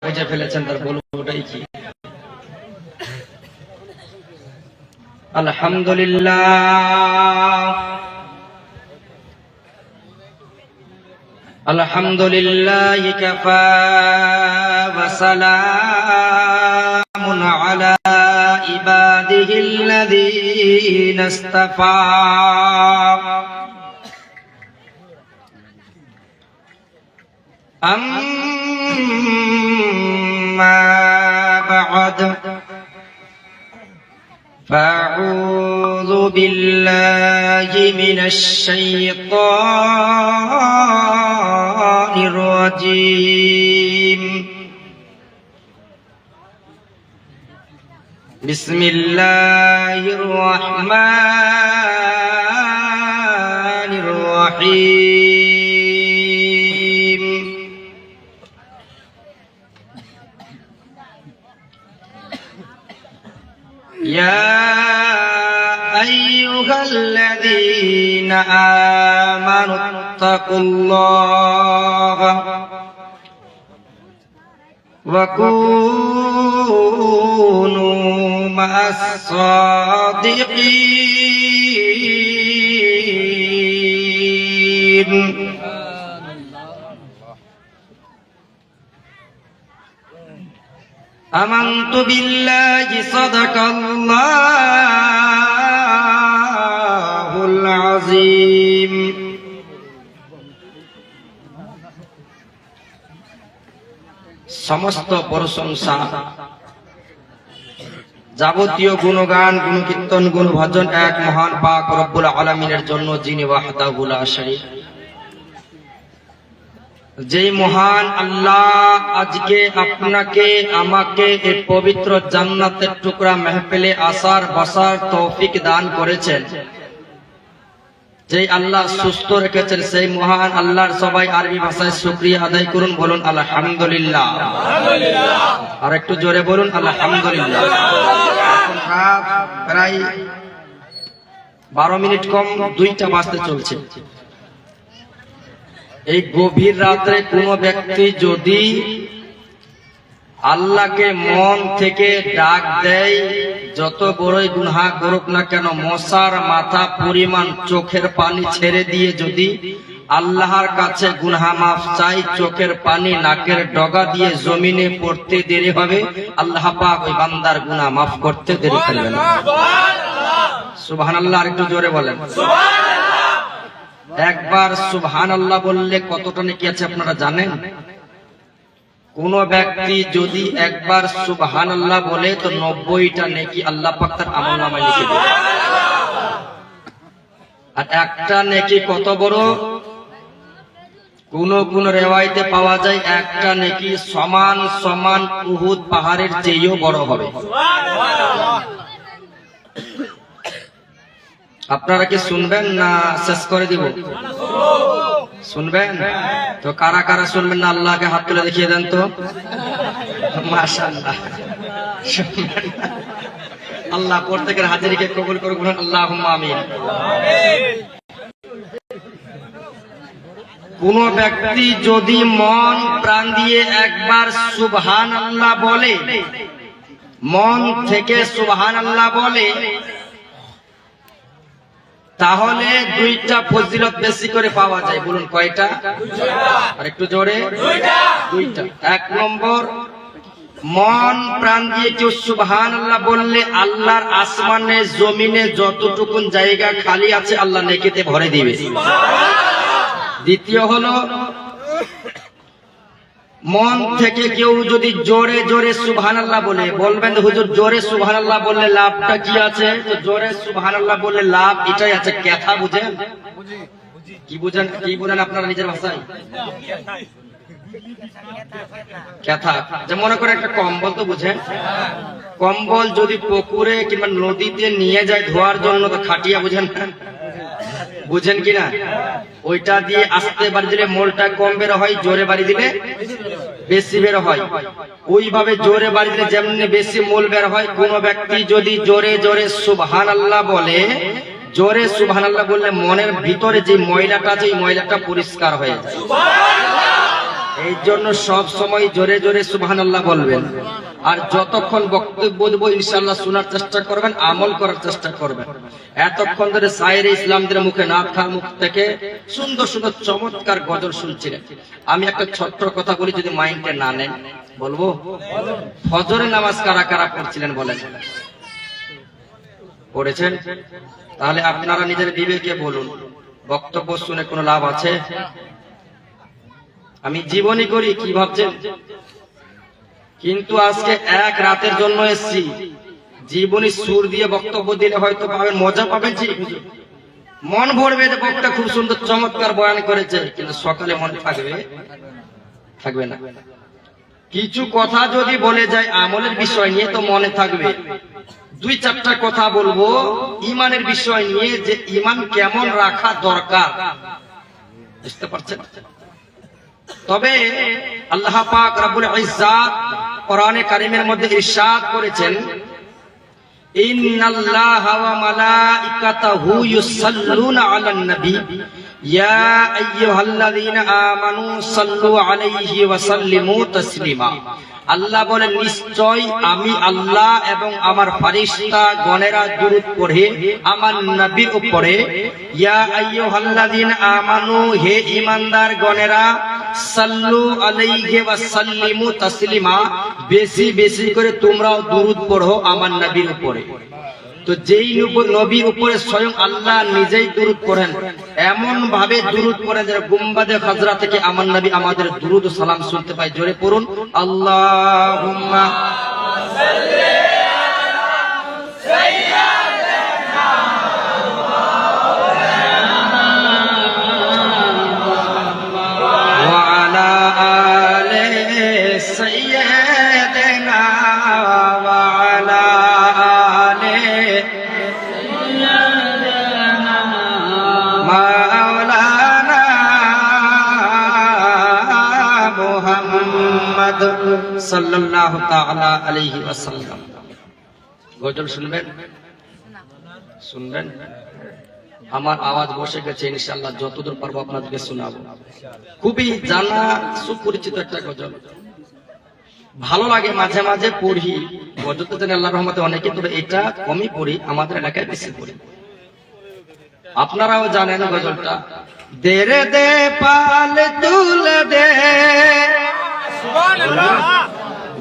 বুঝে ফেলেছেন, তার বলবো ওটাই কি। আলহামদুলিল্লাহ আলহামদুলিল্লাহ কাফা ওয়া সালামুন আলা ইবাদিহিল্লাযীনা ইসতাফা। أما بعد فأعوذ بالله من الشيطان الرجيم. بسم الله الرحمن الرحيم. يا أيها الذين آمنوا اتقوا الله وكونوا مع الصادقين. آمنت بالله صدق الله العظيم. সমস্ত প্রশংসা, যাবতীয় গুণগান, গুণকীর্তন, গুণভজন এক মহান পাক রব্বুল আলামিনের জন্য, যিনি ওয়াহদাহু লা শারীক। যেই মহান আল্লাহ আজকে আপনাকে আমাকে এই পবিত্র জান্নাতের টুকরা মেহফিলে আসার বসার তৌফিক দান করেছেন, যেই আল্লাহ সুস্থ রেখেছেন, সেই মহান আল্লাহর সবাই আরবি ভাষায় শুকরিয়া আদায় করুন। বলুন আলহামদুলিল্লাহ। আর একটু জোরে বলুন আলহামদুলিল্লাহ। প্রায় 12 মিনিট কম 2টা বাজতে চলছে। এই গভীর রাত্রে কোনো ব্যক্তি যদি আল্লাহকে মন থেকে ডাক দেয়, যত বড়ই গুনাহ করুক না কেন, মশার মাথা পরিমাণ চোখের পানি ছেড়ে দিয়ে যদি আল্লাহর কাছে গুনাহ মাফ চাই, চোখের পানি নাকের ডগা দিয়ে জমিনে পড়তে দেরি হবে, আল্লাহ পাক ওই বান্দার গুনাহ মাফ করতে দেরি করবেন না। সুবহানাল্লাহ। আর একটু জোরে বলেন সুবহানাল্লাহ। একবার সুবহানাল্লাহ বললে কতটা নেকি আছে আপনারা জানেন? কোন ব্যক্তি যদি একবার সুবহানাল্লাহ বলে তো 90টা নেকি আল্লাহ পাক তার আমলনামায় লিখে দেন। আর একটা নেকি কত বড়? কোন কোন রিওয়ায়াতে পাওয়া যায় একটা নেকি সমান সমান উহুদ পাহাড়ের চেয়েও বড় হবে। আপনারা কি শুনবেন না শেষ করে দিব? শুনবেন তো? কারা কারা শুনবেন না আল্লাহকে হাত তুলে দেখিয়ে দেন তো। মাশাআল্লাহ। আল্লাহ প্রত্যেকের হাজিরিকে কবুল করুন, আল্লাহুম্মা আমিন। কোন ব্যক্তি যদি মন প্রাণ দিয়ে একবার সুবহানাল্লাহ বলে, মন থেকে সুবহানাল্লাহ বলে, তাহলে 2টা ফজিলত বেশি করে পাওয়া যায়। বলুন কয়টা? আর একটু জোরে। 2টা। 1 নম্বর, মন প্রাণ দিয়ে কেউ সুবহানাল্লাহ বললে আল্লাহর আসমানে জমিনে যতটুকুন জায়গা খালি আছে আল্লাহ নেকিতে ভরে দিবে। দ্বিতীয় হলো, মন থেকে কেউ যদি জোরে জোরে সুবহানাল্লাহ বলে, বলবেন হুজুর জোরে সুবহানাল্লাহ বললে লাভটা কি আছে? তো জোরে সুবহানাল্লাহ বললে লাভ এটাই আছে। কথা বুঝেন? কি বুঝেন? কি বলেন আপনারা নিজের ভাষায়? কথা। যে মনে করে একটা কম্বল তো বুঝেন, কম্বল যদি পুকুরে কিংবা নদীতে নিয়ে যায় ধোয়ার জন্য, তো খাটিয়া বুঝেন না? বুঝেন কিনা? ওইটা দিয়ে আস্তে বাড়ি দিলে মোলটা কম বের হয়, জোরে বাড়ি দিলে বেশি বের হয়। ওইভাবে জোরে বাড়ি দিলে যেমনি বেশি মোল বের হয়। কোন ব্যক্তি যদি জোরে জোরে সুবহানাল্লাহ বলে, জোরে সুবহানাল্লাহ বললে মনের ভিতরে যে ময়লাটা আছে, এই ময়লাটা পরিষ্কার হয়ে যায়। এই জন্য সব সময় জোরে জোরে সুবহানাল্লাহ বলবেন, আর যতক্ষণ বক্তব্য দেবো ইনশাআল্লাহ শোনার চেষ্টা করবেন, আমল করার চেষ্টা করবেন। এতক্ষণ ধরে শায়েরে ইসলামদের মুখে না খাওয়া মুখ থেকে সুন্দর সুন্দর চমৎকার গজল শুনছিলেন। আমি একটা ছোট্ট কথা বলি, যদি মাইন্ডে না নেন বলবো। ফজরের নামাজ কারা কারা পড়ছিলেন বলেন? পড়েছেন? তাহলে আপনারা নিজের বিবেকে বলুন, বক্তব্য শুনে কোনো লাভ আছে? আমি জীবনী করি কি ভাবছেন? কিন্তু আজকে এক রাতের জন্য এসেছি, জীবনী সুর দিয়ে বক্তব্য দিলে হয়তো পাবেন, মজা পাবেন, ঠিক মন ভরবে যে বক্তা খুব সুন্দর চমৎকার বয়ান করেছে, কিন্তু সকালে মন থাকবে না। কিছু কথা যদি বলে যায় আমলের বিষয় নিয়ে তো মনে থাকবে। দুই চারটা কথা বলবো ইমানের বিষয় নিয়ে, যে ইমান কেমন রাখা দরকার, বুঝতে পারছেন? তবে আল্লাহ পাক রব্বুল ইজ্জাত কোরআনে কারীমের মধ্যে ইরশাদ করেছেন, ইন্নাল্লাহা ওয়া মালাইকাতাহু ইউসাল্লুনা আলান নবী ইয়া আইয়ুহাল্লাযীনা আমানু সাল্লু আলাইহি ওয়া সাল্লিমু তাসলিমা। আল্লাহ বলেন, নিশ্চয় আমি আল্লাহ এবং আমার ফেরেশতা গণেরা দুরূদ পড়ে আমার নবীর উপরে। ইয়া আইয়ুহাল্লাযীনা আমানু, হে ঈমানদার গণেরা, সাল্লু আলাইহি ওয়া সাল্লিমু তাসলিমা, বেশি বেশি করে তোমরাও দুরূদ পড়ো আমার নবীর উপরে। তো যেই নবীর উপরে স্বয়ং আল্লাহ নিজেই দুরূদ পড়েন, এমন ভাবে দুরূদ পড়েন যে গুম্বাদে খাজরা থেকে আমার নবী আমাদের দুরূদ ও সালাম শুনতে পায়। জোরে পড়ুন, আল্লাহুম্মা সাল্লি আলা সাইয়্যিদিনা ওয়া আলা আলি সাইয়্যিদিনা ওয়া আলা মাওলানা মুহাম্মদ সাল্লাল্লাহু তাআলা আলাইহি ওয়াসাল্লাম। গজল শুনবেন? শুনবেন? আমার আওয়াজ বসে গেছে, ইনশাআল্লাহ যতদূর পারবো আপনাদেরকে শোনাবো। খুবই জানা সুপরিচিত একটা গজল, ভালো লাগে, মাঝে মাঝে পড়ি। গজল তো জানি আল্লাহর রহমতে অনেকে, তবে এটা কমই পড়ি, আমাদের এলাকায় বেশি পড়ি। আপনারাও জানেন গজলটা, দেরে দে পাল তুলে দে,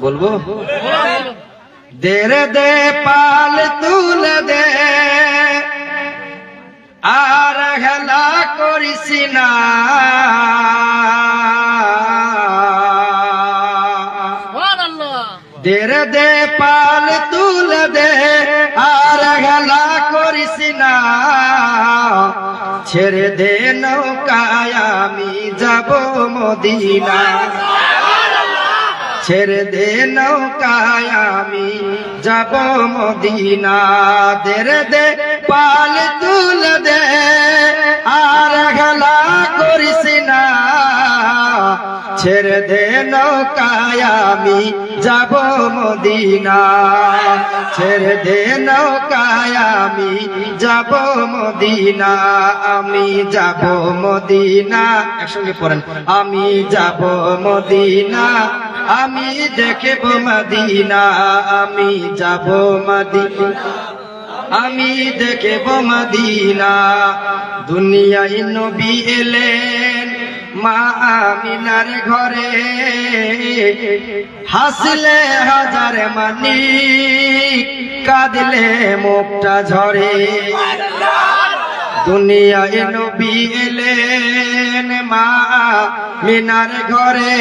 বলবো? দেরে দে পাল তুলে দে, আর হেলা করিস না, দেরে দে পাল তুলে দে, আর হেলা করিস না, ছেড়ে দে নৌকায় আমি যাব মদিনা, ছেড়ে দে নৌকায় আমি যাব মদিনা, দেরে দে পাল তুলে দে, আর হেলা করিস না, ছেড়ে দে নৌকায় আমি যাব মদিনা, ছেড়ে দে নৌকায় আমি যাব মদিনা, আমি যাব মদিনা। একসঙ্গে পড়েন, আমি যাব মদিনা, আমি দেখব মদিনা, আমি যাব মদিনা, আমি দেখব মদিনা। দুনিয়ায় নবী এলেন মা আমিনার ঘরে, হাসলে হাজার মানি, কাঁদলে মুখটা ঝরে। দুনিয়ায় নবী এলেন মা মিনার ঘরে,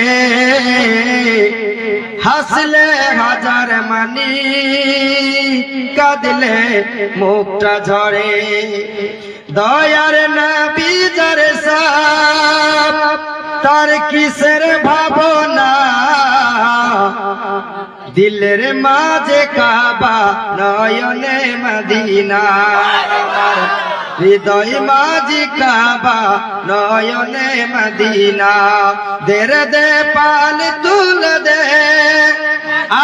হাসলে হাজার মানি, কাঁদলে মুখটা ঝরে। দয়ার নবী যার সাপ, তার কিসের ভাবনা, দিলের মাঝে কাবা, নয়নে মদিনা, হৃদয় মাঝি কাবা, নয়নে মদিনা, দেরে দে পাল তুলে দে,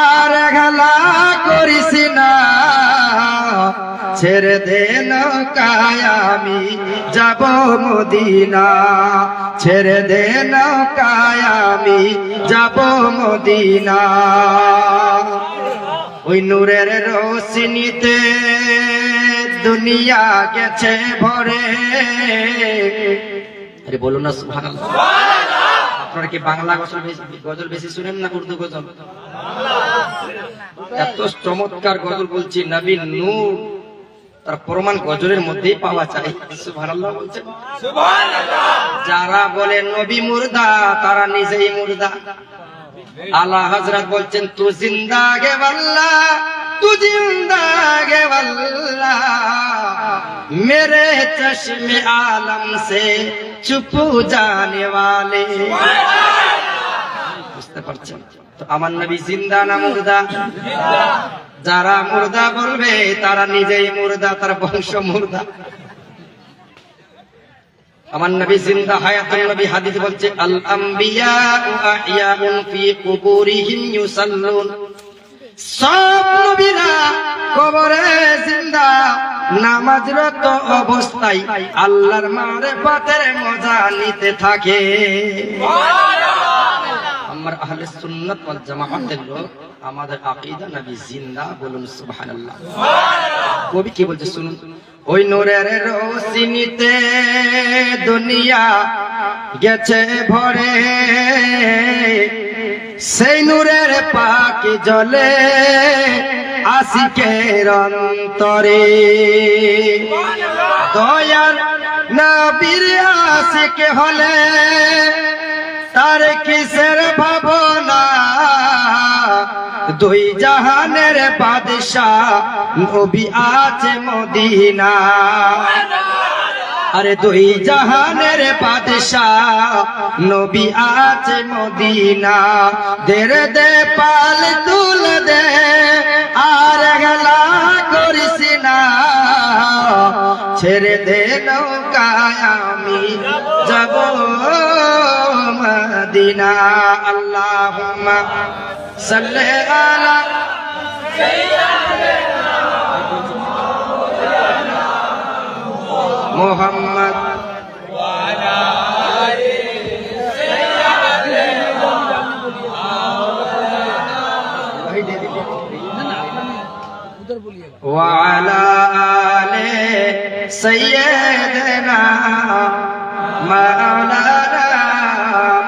আর হেলা করিস না, ছেড়ে দে নৌকায় আমি যাব মদিনা, ছেড়ে দে নৌকায় আমি যাব মদিনা। ওই নূরের রোশনীতে দুনিয়া গেছে ভরে। আরে বলুন না সুবহানাল্লাহ। আপনারা কি বাংলা গজল বেশি শুনেন না উর্দু গজল? এত চমৎকার গজল বলছি, নবী নূর তার প্রমাণ গজলের মধ্যেই পাওয়া যায়। সুবহানাল্লাহ বলছেন। সুবহানাল্লাহ। যারা বলে নবী মুর্দা তারা নিজেই মুর্দা। আলা হযরত বলছেন তু জিন্দা গে ওয়াল্লাহ, তু জিন্দা গে ওয়াল্লাহ, মেরে চশমে আলম সে চুপ জানে ওয়ালে। বুঝতে পারছেন তো আমার নবী জিন্দা না মুর্দা? যারা মুর্দা বলবে তারা নিজেই মুর্দা, তার বংশ মুর্দা। আমার নবী জিন্দা, হায়াতুন নবী। হাদিস বলছে আল আম্বিয়া আহইয়াউন ফি কুবুরিহিম ইউসাল্লুন। সব নবীরা কবরে জিন্দা, নামাজরত অবস্থায় আল্লাহর মারিফতের মজা নিতে থাকে। আমার আহলে সুন্নাত ওয়াল জামাতের লোক, আমাদের আকীদা নবী জিন্দা। বলুন সুবহানাল্লাহ। কবি কি বলছে শুনুন। ওই নূরের রোশনীতে দুনিয়া গেছে ভরে, সেই নূরের পাখি জ্বলে আশিকের অন্তরে। দয়ার নবীর আশিক হলে তার কিসের ভাবনা, দুই জাহানের বাদশাহ নবী আছে মদিনা। আরে দুই জাহানের বাদশাহ নবী আছে মদিনা। দের দে পাল তুল দে আর গলা করিস না, ছেড়ে দে নৌকায় আমি যাব মদিনা। আল্লাহুম্মা সাল্লি আলা মুহাম্মদ ওয়া আলা আলি সাইয়্যিদিনা মাওলানা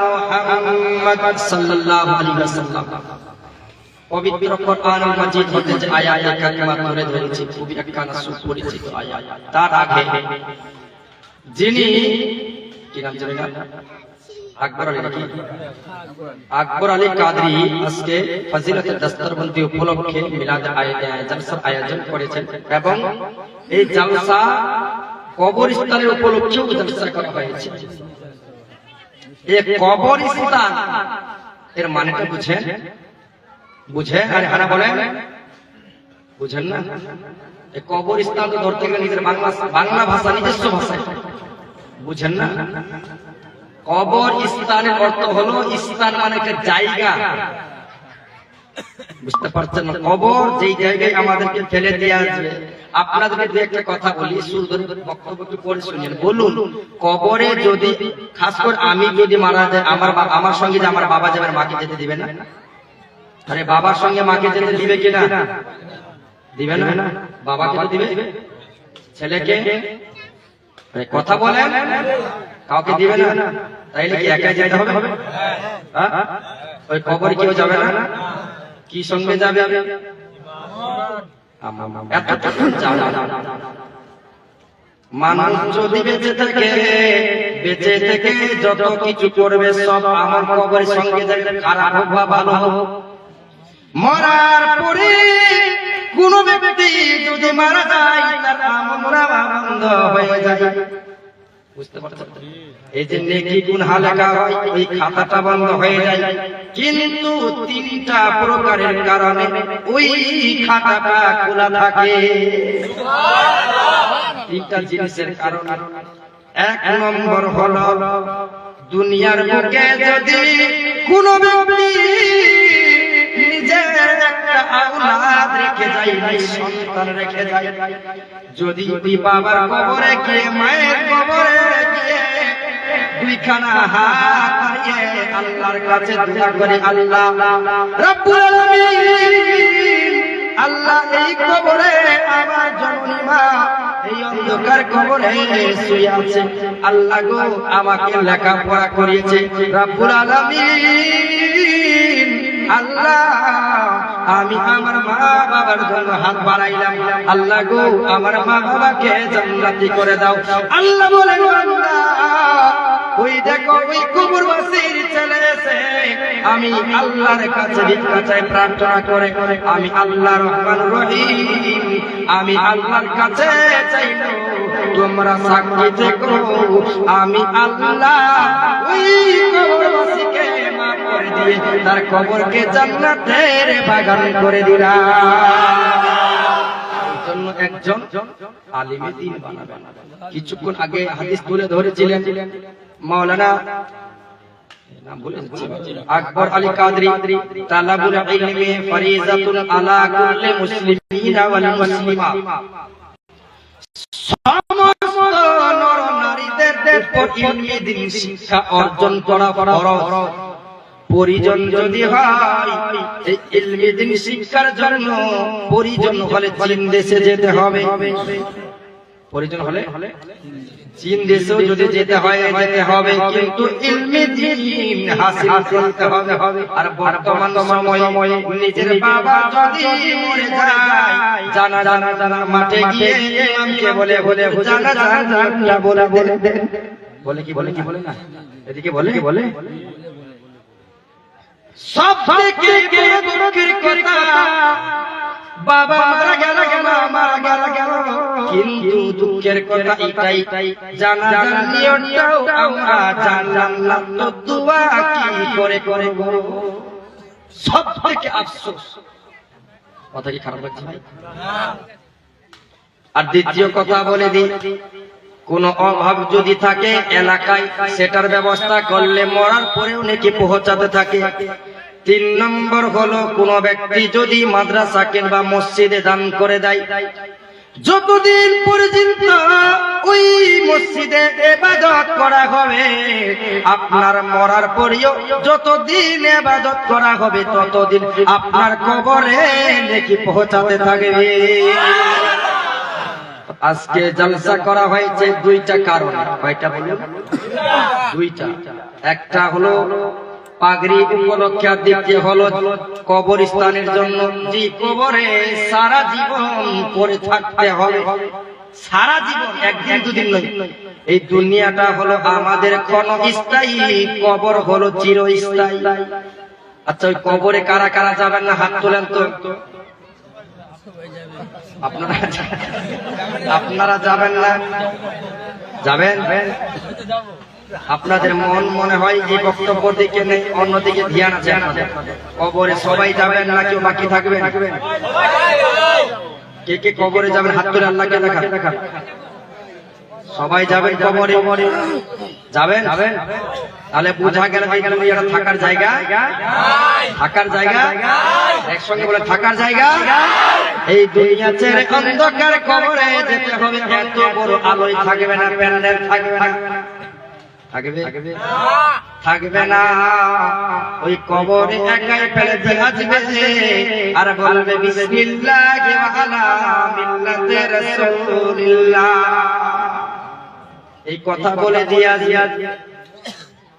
মুহাম্মদ সাল্লাল্লাহু আলাইহি ওয়াসাল্লাম। পবিত্র কোরআনুল মাজিদ হতে যে আয়াত কারিমা ধরে ধরেছি, খুবই একখানা সুপরিচিত আয়াত। তার আগে যিনি কি নাম জানেন না? আকবর আলী নাকি? আকবর আলী কাদরি আজকে ফজিলতের দস্তরবন্দি উপলক্ষে মিলাদ জলসার আয়োজন করেছেন এবং এই জলসা কবরস্থানের উপলক্ষেও জলসা করা হয়েছে। এই কবরস্থান এর মানেটা বুঝেন? বুঝে? আরে হানা বলেন বুঝেন না? এই কবরস্থান তো ধরতে গেলে নিজের বাংলা ভাষা, নিজস্ব ভাষায় বুঝেন না? কবর স্থানের অর্থ হলো, স্থান মানে একটা জায়গা। বুঝতে পারছেন না? কবর যেই জায়গায় আমাদেরকে ফেলে দিয়ে আসবে। আপনাদের দু একটা কথা বলি, সুন্দর বক্তব্য একটু করে শুনেন। বলুন, কবরে যদি খাস করে আমি যদি মারা যাই, আমার সঙ্গে যে আমার বাবা যাবে, মাকে যেতে দিবে না? আরে বাবার সঙ্গে মাকে যেতে দিবে কিনা? দিবে না? বাবাকে তো দিবে, ছেলেকে কথা বলেন, কাউকে দিবে না। তাইলে কি একাই যেতে হবে? ওই কবরে কেউ যাবে না? কি সঙ্গে যাবে? মানুষ যদি বেঁচে থেকে যত কিছু করবে সব আমার কবরের সঙ্গে যাবে, খারাপ হোক বা ভালো হোক। মরার পরে কোন ব্যক্তি যদি মারা যায়, তার আমল বন্ধ হয়ে যায়। বুঝতে পারছেন? এই যে নেকি গুনাহ লেখা হয়, ওই খাতাটা বন্ধ হয়ে যায়। কিন্তু তিনটা প্রকারের কারণে ওই খাতাটা খোলা থাকে। তিনটা জিনিসের কারণে। এক নম্বর হলো, দুনিয়ার বুকে যদি কোন ব্যক্তি নিজের একটা আওলাদ রেখে যায়, সন্তান রেখে যায়, যদি ওই বাবার কবরে গিয়ে মায়ের কবরে গিয়ে দুইখানা হাত বাড়িয়ে আল্লাহর কাছে দোয়া করে, আল্লাহ রব্বুল আলামিন, আল্লাহ এই কবরে আমার জননী মা এই অন্ধকার কবরে শুয়ে আছে, আল্লাহ গো আমাকে লেখাপড়া করিয়েছে, রব্বুল আলামিন আল্লাহ আমি আমার মা বাবার জন্য হাত বাড়াইলাম, আল্লাহ গো আমার মা বাবাকে জান্নাতি করে দাও। আল্লাহ বলেন বান্দা ওই দেখো ওই কবরবাসীর ছেলে এসে আমি আল্লাহর কাছে ভিক্ষা চাই, প্রার্থনা করে, আমি আল্লাহ রহমান রহিম, আমি আল্লাহর কাছে চাইলো তোমরা সাক্ষী থেকো, আমি আল্লাহ ওই কবরবাসীকে মাফ করে দিয়ে তার কবরকে জান্নাতের বাগান করে দিলাম। জন্য একজন আলিমে দ্বীন বানাবেন। কিছুক্ষণ আগে হাদিস তুলে ধরেছিলেন মাওলানা আকবর আলী কাদরি, তালাবুল ইলমি ফরিজাতুন আলা কুল্লি মুসলিমিনা ওয়াল মুসলিমাত, সমস্ত নর নারীদের উপর ইলমি দ্বীন শিক্ষা অর্জন করা ফরজ। পরিজন যদি হয় এই ইলমি দ্বীন শিক্ষার জন্য পরিজন হলে চীন দেশে যেতে হবে, পরিজন হলে চীন দেশেও যদি যেতে হয় যেতে হবে, কিন্তু ইলমি দ্বীন হাসিল করতে হবে। আর বর্তমান সময়ে নিজের বাবা যদি মরে যায় জানাজা মাঠে গিয়ে ইমামকে বলে জানাজা বলে কি বলে না, এদিকে বলে সব থেকে দুঃখের কথা বাবা মারা গেল কিন্তু দুঃখের কথা এটাই জানাজার নিয়মটাও আমরা জানলাম না, তো দোয়া কি করে করো। সব থেকে আফসোস, কথা কি খারাপ লাগছে ভাই? আর দ্বিতীয় কথা বলে দিই, কোন অভাব যদি থাকে এলাকায় সেটার ব্যবস্থা করলে মরার পরেও নাকি পৌঁছাতে থাকে। 3 নম্বর হলো কোন ব্যক্তি যদি মাদ্রাসা কিংবা মসজিদে দান করে দেয়, যতদিন পর্যন্ত ওই মসজিদে ইবাদত করা হবে আপনার মরার পরেও যতদিন ইবাদত করা হবে ততদিন আপনার কবরে নেকি পৌঁছাতে থাকবে। আজকে জলসা করা হয়েছে 2টা কারণে, কয়টা বলুন? 2টা। একটা হলো পাগড়ি উপলক্ষে, দ্বিতীয় হলো কবরস্থানের জন্য, যে কবরে সারা জীবন পড়ে থাকতে হবে, সারা জীবন, একদিন দুদিন নয়। এই দুনিয়াটা হলো আমাদের ক্ষণস্থায়ী, কবর হলো চিরস্থায়ী। আচ্ছা ওই কবরে কারা কারা যাবেন না হাত তোলেন তো। আপনারা যাবেন না? যাবেন? আপনাদের মনে হয় এই বক্তব্য দিকে নেই, অন্যদিকে ধ্যান আছে আপনাদের। কবরে সবাই যাবেন না কেউ বাকি থাকবেন? কে কে কবরে যাবেন হাত তুলে আল্লাহকে দেখান। সবাই যাবেন কবরে? যাবেন? তাহলে বোঝা গেল এটা থাকার জায়গা, একসঙ্গে বলে থাকার জায়গা। এই দুনিয়া ছেড়ে অন্ধকার কবরে যেতে হবে, এত বড় আলোয় থাকবে না, প্যান্ডেল থাকবে না, ওই কবরে একাই ফেলে আসবে আর বলবে বিসমিল্লাহি ওয়া আলা মিল্লাতি রাসূলিল্লাহ। এই কথা বলে দিয়া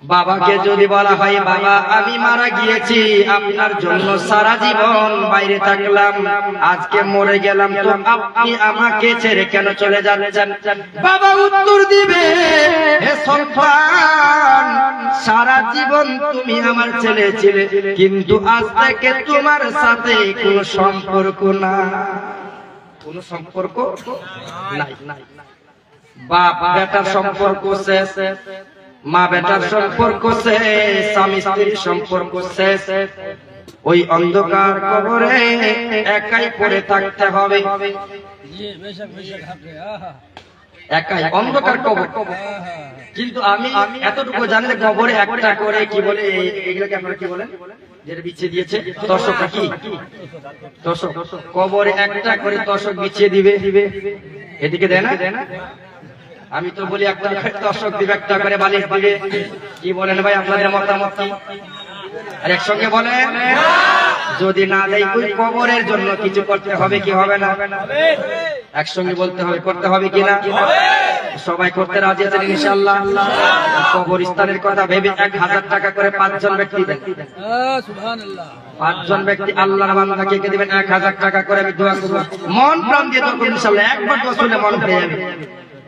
বাবাকে যদি বলা হয় বাবা আমি মারা গিয়েছি, আপনার জন্য সারা জীবন বাইরে থাকলাম, আজকে মরে গেলাম, তো আপনি আমাকে ছেড়ে কেন চলে যাচ্ছেন? বাবা উত্তর দিবে, হে সন্তান, সারা জীবন তুমি আমার ছেলে ছিলে, কিন্তু আজ থেকে তোমার সাথে কোনো সম্পর্ক না, কোনো সম্পর্ক নাই। বাপ বেটার সম্পর্ক শেষ, মা বেটার সম্পর্ক শেষ, স্বামী স্ত্রীর সম্পর্ক শেষ। ওই অন্ধকার কবরে একাই পড়ে থাকতে হবে, একাই অন্ধকার কবর। কিন্তু আমি এতটুকু জানি কবরে একটা করে কি বলে, এগুলোকে আপনারা কি বলেন? যেটা বিছিয়ে দিয়েছে তোষকটা কি তোষক, কবরে একটা করে তোষক বিছিয়ে দিবে, এদিকে দেয় না? আমি তো বলি একটা করে তোষক দিবে, একটা করে বালিশ দিবে। কি বলেন ভাই, আপনাদের মতামত কি? আর একসঙ্গে বলেন, যদি না দেয় ওই কবরের জন্য কিছু করতে হবে কি হবে না? একসঙ্গে বলতে হবে, করতে হবে কিনা? সবাই করতে রাজি আছেন ইনশাআল্লাহ? কবরস্থানের কথা ভেবে 1000 টাকা করে 5 জন ব্যক্তি দেন। সুবহানাল্লাহ। 5 জন ব্যক্তি আল্লাহর বান্দাকে কে দিবেন 1000 টাকা করে। আমি দোয়া করব, মন প্রাণ দিয়ে দোয়া করব ইনশাআল্লাহ, একবার দোয়া শুনে মন পেয়ে যাবে।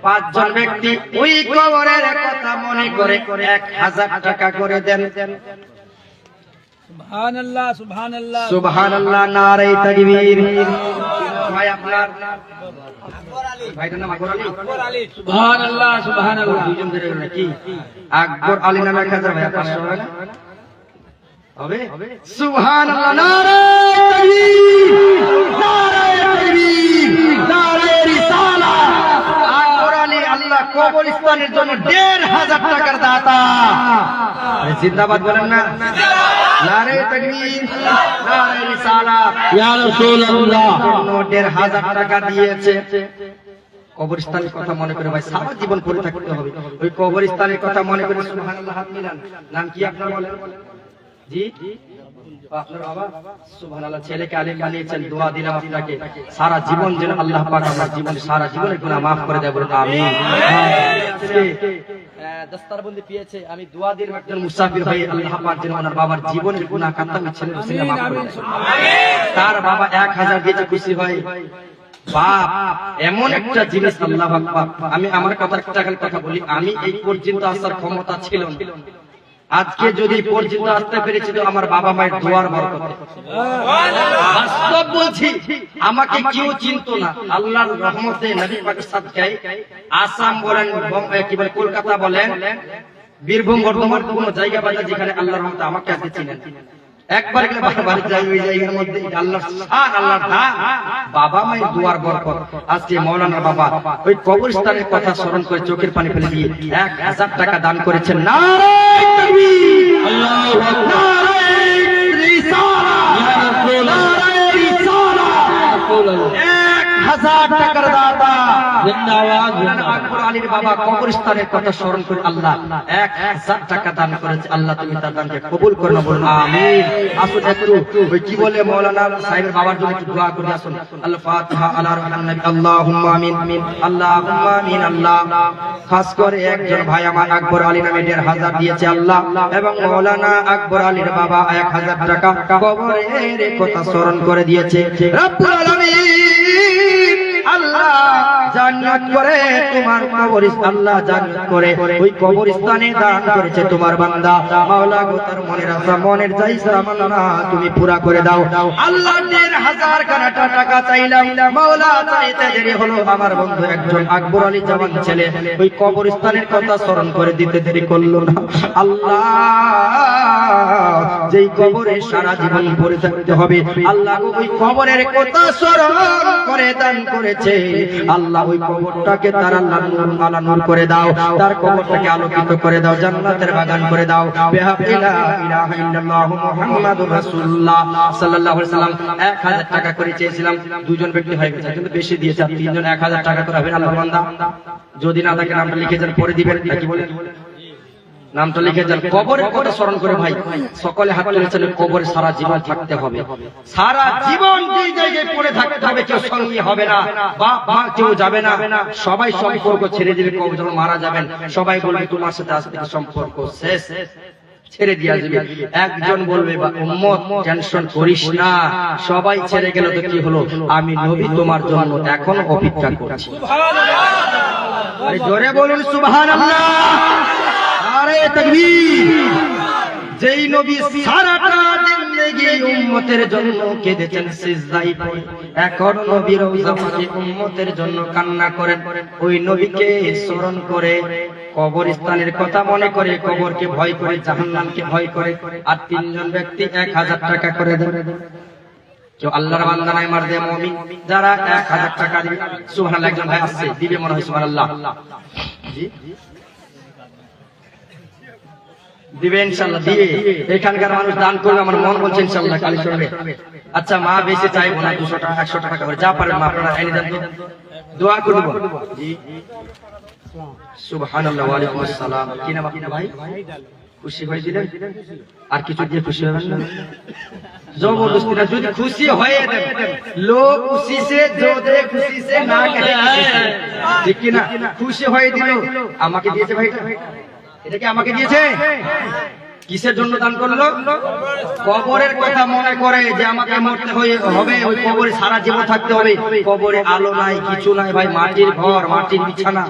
5 জন ব্যক্তি ওই কবরের কথা মনে করে 1000 টাকা করে দেন। সুবহানাল্লাহ, সুবহানাল্লাহ, সুবহানাল্লাহ, নারে তাকবীর। ভাই আপনার ভাইটার নাম আকবর আলী? সুবহানাল্লাহ, সুবহানাল্লাহ। দুইজন ধরে গেল নাকি? আকবর আলী নামে 1000 ভাই 500 হবে না? হবে? সুবহানাল্লাহ, নারে তাকবীর, নারে তাকবীর, নারে রিসালাত। আকবর আলী আল্লাহ কবরস্থানের জন্য 1500 টাকার দাতা। জিন্দাবাদ বলেন না? নারে তাকবীর, নারে রিসালাত। ইয়া রাসূলুল্লাহ 1500 টাকা দিয়েছে। কবরস্থানের কথা মনে করে ভাই সারা জীবন পড়ে থাকতে হবে। ওই কবরস্থানের কথা মনে করে সুবহানাল্লাহ হাত মিলান। নাম কি আপনার বলেন? জি আপনার বাবা? সুবহানাল্লাহ, ছেলেকে আলেম বানিয়েছেন, দোয়া দিলাম আপনাকে সারা জীবন যেন আল্লাহ পাক আপনার জীবনে সারা জীবনের গুনাহ maaf করে দেয়, বলুন আমিন। দস্তারবন্দি পেয়েছে, আমি দোয়া দিলাম একজন মুসাফির হয়ে আল্লাহ পাক যেন ওনার বাবার জীবনের গুনাহ খাতা ছেলে ছেলে maaf করে দেয়। তার বাবা 1000 দিয়েছে, খুশি হয়। বাপ এমন একটা জিনিস, আল্লাহ আকবার। আমি আমার কথা বলি, আমি এই পর্যন্ত আসার ক্ষমতা ছিল না। আজকে যদি পর্যন্ত আসতে পেরেছি তো আমার বাবা মায়ের দোয়ার বরকতে। বাস্তব বলছি, আমাকে কেউ চিনতো না, আল্লাহর রহমতে নবী পাকের সাদকায়। আসাম বলেন, কি বলে কলকাতা বলেন, বীরভূম, বর্ধমান, কোন জায়গা বাজার যেখানে আল্লাহর রহমতে আমাকে আজকে চিনেন। একবার গেলে বারবার যাই ওই জায়গার মধ্যে। আল্লাহ আর আল্লাহ বাবা মায়ের দুয়ার বরকত। আজকে মাওলানা বাবা ওই কবরস্থানের কথা স্মরণ করে চোখের পানি ফেলে দিয়ে 1000 টাকা দান করেছেন। নারে তাকবীর, আল্লাহু আকবার, নারে রিসালাত, ইয়া রাসূলুল্লাহ, নারে রিসালাত। 1000 টাকার দাতা জিন্দাবাদ। আকবর আলীর বাবা কবরস্থানের কথা স্মরণ করে আল্লাহ 1000 টাকা দান করেছে। আল্লাহ তুমি তার দানকে কবুল করো না, বলুন আমিন। আসুন একটু ওই কি বলে মাওলানা সাহেবের বাবার জন্য একটু দোয়া করি। আসুন আল্লাহ ফাতিহা আলা রাহমান নবী, আল্লাহুম্মা আমিন, আল্লাহুম্মা আমিন। আল্লাহ খাস করে একজন ভাই আমার আকবর আলী নামে 1500 দিয়েছে আল্লাহ, এবং মাওলানা আকবর আলীর বাবা 1000 টাকা কবরের কথা স্মরণ করে দিয়েছে। রব্বুল আলামিন আল্লাহ জান্নাত করে তোমার কবরস্থান, আল্লাহ জান্নাত করে ওই কবরস্থানে দান করেছে তোমার বান্দা। মাওলা গো তার মনের আশা, মনের চাইছা মাওলানা তুমি পুরা করে দাও। আল্লাহ 1500 কানাটা টাকা চাইলাম, মাওলা চাইতে দেরি হলো। আমার বন্ধু একজন আকবর আলী জওয়ান ছেলে ওই কবরস্থানের কথা স্মরণ করে দিতে দেরি করলো না। আল্লাহ যেই কবরে সারা জীবন পড়ে থাকতে হবে, আল্লাহ গো ওই কবরের কথা স্মরণ করে দান করেছে। আল্লাহ ওই কবরটাকে তার আল্লাহ নূর আলা নূর করে দাও, তার কবরটাকে আলোকিত করে দাও, জান্নাতের বাগান করে দাও। বিহাবিলা ইলাহা ইল্লাল্লাহু মুহাম্মাদুর রাসূলুল্লাহ সাল্লাল্লাহু আলাইহি সাল্লাম 1000 টাকা করে চেয়েছিলাম, দুজন ব্যক্তি হয়ে গেছে, কিন্তু বেশি দিয়েছে। আর তিনজন 1000 টাকা করে হবে আল্লাহর বান্দা। যদি না থাকে নামটা লিখে যান, পরে দিবেন নাকি বলেন? নামটা লিখে যান। কবরের কথা স্মরণ করে ভাই সকলে হাত তুলেছেন। কবরে সারা জীবন থাকতে হবে, সারা জীবন যেই জায়গায় পড়ে থাকতে হবে। কেউ সঙ্গী হবে না, বাপ মা কেউ যাবে না, সবাই সম্পর্ক ছেড়ে দিবে। কবর যখন মারা যাবেন সবাই বলবে তোমার সাথে আজ থেকে সম্পর্ক শেষ, ছেড়ে দিয়া যাবে। একজন বলবে বা উম্মত টেনশন করিস না, সবাই ছেড়ে গেল তো কি হলো, আমি নবী তোমার জন্য এখন অপেক্ষা করছি। সুবহানাল্লাহ, জোরে বলুন সুবহানাল্লাহ, নারে তাকবীর। যেই নবী সারাটা জিন্দেগি উম্মতের জন্য কেঁদেছেন সিজদায় পড়ে, এখন নবী রওজা পাকে উম্মতের জন্য কান্না করেন। ওই নবীকে স্মরণ করে, কবরস্থানের কথা মনে করে, কবরকে ভয় করে, জাহান্নামকে ভয় করে। আর তিনজন ব্যক্তি 1000 টাকা করে দেন। কেউ আল্লাহর বান্দা নাই মারদে মুমিন যারা 1000 টাকা দিবে। সুবহানাল্লাহ, একজন ভাই আসছে দিবে মনে হয়। সুবহানাল্লাহ, জি দিবে ইনশাআল্লাহ, দিবে। এখানকার মানুষ দান করলে আমার মন বলছে ইনশাআল্লাহ কালী চলবে। আচ্ছা মা বেশি চাইবো না, 200 টাকা 100 টাকা করে যা পারেন মা আপনারা এনে দেন তো, দোয়া করব। জি সুবহানাল্লাহ। ওয়া আলাইকুম আসসালাম। কি নাম আপনার ভাই? খুশি হয়ে দিলেন? আর কিছু দিয়ে খুশি হবেন না? জবরদস্তি না, যদি খুশি হয়ে দেন, লোক খুশি সে जो दे खुशी से ना कहे खुशी से, ঠিক কি না? খুশি হয়ে দিল, আমাকে দিয়েছে ভাইটা, এটা কি আমাকে দিয়েছে? কিসের জন্য দান করলো? কবরের কথা মনে করে যে আমাকে মরতে হবে, ওই কবরে সারা জীবন থাকতে হবে, কবরে আলো নাই কিছু নাই ভাই, মাটির ঘর মাটির বিছানা,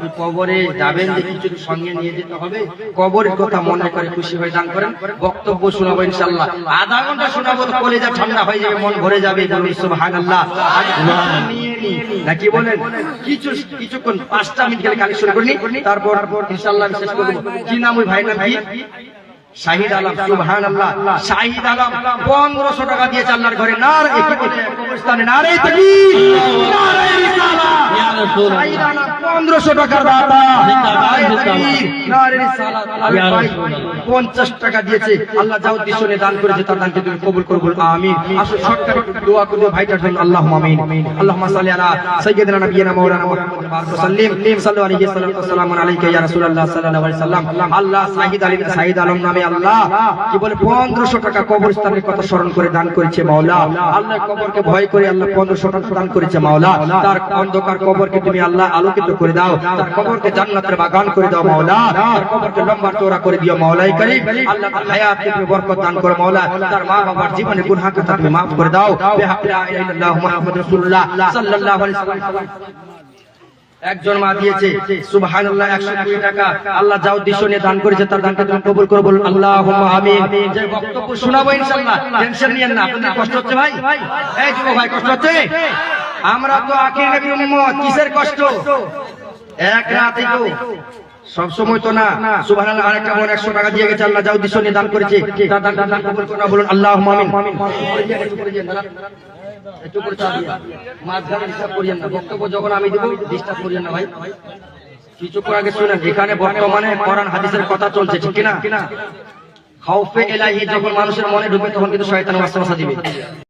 ওই কবরে যাবেন যে কিছু সঙ্গে নিয়ে যেতে হবে, কবরের কথা মনে করে খুশি হয়ে দান করেন। বক্তব্য শোনাবো ইনশাআল্লাহ, আধা ঘন্টা শোনাবো তো কলিজা ঠান্ডা হয়ে যাবে, মন ভরে যাবে, বলুন সুবহানাল্লাহ। নাকি বলেন? কিছুক্ষণ 5টা মিনিট গেলে কালেকশন করিনি, তারপর ইনশাআল্লাহ শেষ করে দেবো। কি নাম ওই ভাইয়ের নাম কি? শাহিদ আলম। সুবহানাল্লাহ। শাহিদ আলম 1500 টাকা দিয়েছে আল্লাহর ঘরে। নারে কবরস্থানে নারে তাকবীর, নারে রিসালাত। শাহিদ আলম 1500 টাকার দাতা, নারে তাকবীর, নারে রিসালাত। আরে ভাই 50 টাকা দিয়েছে, আল্লাহ যা উদ্দেশ্য নিয়ে দান করেছে তার দানকে তুমি কবুল করো, বল আমিন। আসো শর্টকাটে দোয়া করে দিও ভাইটার জন্য, আল্লাহুম্মা আমিন। আল্লাহুম্মা সাল্লি আলা সাইয়্যিদিনা নাবিয়িনা মাওলানা মুহাম্মদ ওয়া সাল্লিম, সাল্লু আলাইহি ওয়া সাল্লামু আলাইকা ইয়া রাসূলুল্লাহ সাল্লাল্লাহু আলাইহি সাল্লাম। আল্লাহ শাহিদ আলম নামে আল্লাহ কি বলে 1500 টাকা কবরস্থানের কথা স্মরণ করে দান করেছে মাওলা। আল্লাহ কবরকে ভয় করে আল্লাহ 1500 টাকা দান করেছে মাওলা। তার অন্ধকার কবরকে তুমি আল্লাহ আলোকিত করে দাও, তার কবরকে জান্নাতের বাগান করে দাও মাওলা, তার কবরকে লম্বা চওড়া করে দিও মাওলাই কারীম। আল্লাহ তার হায়াতে তুমি বরকত দান করো মাওলা, তার মা বাবার জীবনের গুনাহ কথা তুমি maaf করে দাও। বিহাক্কি লা ইলাহা ইল্লাল্লাহ মুহাম্মাদুর রাসূলুল্লাহ সাল্লাল্লাহু আলাইহি ওয়াসাল্লাম। একজন মা দিয়েছে সুবহানাল্লাহ 120 টাকা, আল্লাহ যা উদ্দেশ্য নিয়ে দান করেছে তার দানকে তুমি কবুল করো, বলুন আল্লাহুম্মা আমিন। যে বক্তব্য শোনাবো ইনশাআল্লাহ, টেনশন নিয়েন না। আপনাদের কষ্ট হচ্ছে ভাই? এই যুবক ভাই কষ্ট হচ্ছে? আমরা তো আখির নবীর উম্মত, কিসের কষ্ট? এক রাতে তো সব সময় তো না। সুবহানাল্লাহ। আরেকটা বোন 100 টাকা দিয়ে গেছে, আল্লাহ যা উদ্দেশ্য নিয়ে দান করেছে তার দান কবুল করো, বলুন আল্লাহুম্মা আমিন। একটু করে চা দিয়ে মাঝখানে ডিস্টার্ব করিয়েন না, বক্তব্য যখন আমি দেবো ডিস্টার্ব করিয়েন না ভাই। কিছুক্ষণ আগে শুনেন, এখানে বর্তমানে কোরআন হাদিসের কথা চলছে, ঠিক কিনা? খাউফে ইলাহি যখন মানুষের মনে ঢুকবে তখন কিন্তু শয়তান ওয়াসওয়াসা দিবে।